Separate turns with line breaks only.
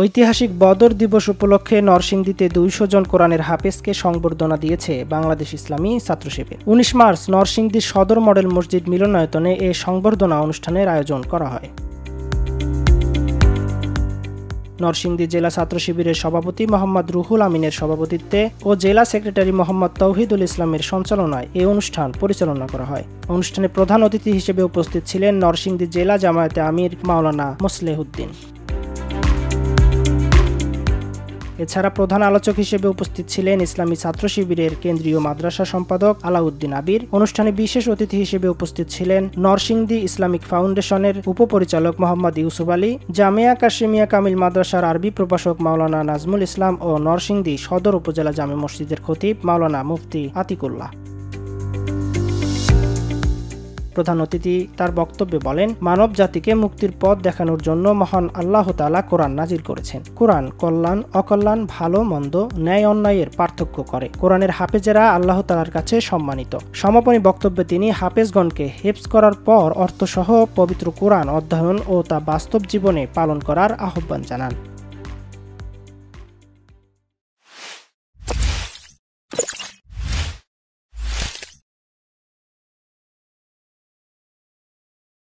ঐতিহাসিক বদর দিবস উপলক্ষে নরসিংদীতে ২০০ জন কোরআনের হাফেজকে সংবর্ধনা দিয়েছে বাংলাদেশ ইসলামী ছাত্র শিবির। ১৯ মার্চ নরসিংদী সদর মডেল মসজিদ মিলনায়তনে এ সংবর্ধনা অনুষ্ঠানের আয়োজন করা হয়। নরসিংদী জেলা ছাত্র শিবিরের সভাপতি মোহাম্মদ রুহুল আমিনের সভাপতিত্বে ও জেলা সেক্রেটারি মোহাম্মদ তৌহিদুল ইসলামের সঞ্চালনায় এই অনুষ্ঠান পরিচালনা করা হয়। অনুষ্ঠানে প্রধান অতিথি হিসেবে উপস্থিত ছিলেন নরসিংদী জেলা জামায়াতে আমির মাওলানা মোসলেহউদ্দিন। এছাড়া প্রধান আলোচক হিসেবে উপস্থিত ছিলেন ইসলামী ছাত্র শিবিরের কেন্দ্রীয় মাদ্রাসা সম্পাদক আলাউদ্দিন আবির। অনুষ্ঠানে বিশেষ অতিথি হিসেবে উপস্থিত ছিলেন নরসিংদী ইসলামিক ফাউন্ডেশনের উপপরিচালক মোহাম্মদ ইউসুফ আলী, জামিয়া কাশিমিয়া কামিল মাদ্রাসার আরবি প্রভাষক মাওলানা নাজমুল ইসলাম ও নরসিংদী সদর উপজেলা জামে মসজিদের খতিব মাওলানা মুফতি আতিকুল্লাহ। প্রধান অতিথি তার বক্তব্যে বলেন, মানব জাতিকে মুক্তির পথ দেখানোর জন্য মহান আল্লাহ তাআলা কোরআন নাজিল করেছেন। কোরআন কল্যাণ, অকল্যাণ, ভালো মন্দ, ন্যায় অন্যায়ের পার্থক্য করে। কোরআনের হাফেজেরা আল্লাহ তাআলার কাছে সম্মানিত। সমাপনী বক্তব্যে তিনি হাফেজগণকে হেফজ করার পর অর্থসহ পবিত্র কোরআন অধ্যয়ন ও তা বাস্তব জীবনে পালন করার আহ্বান জানান।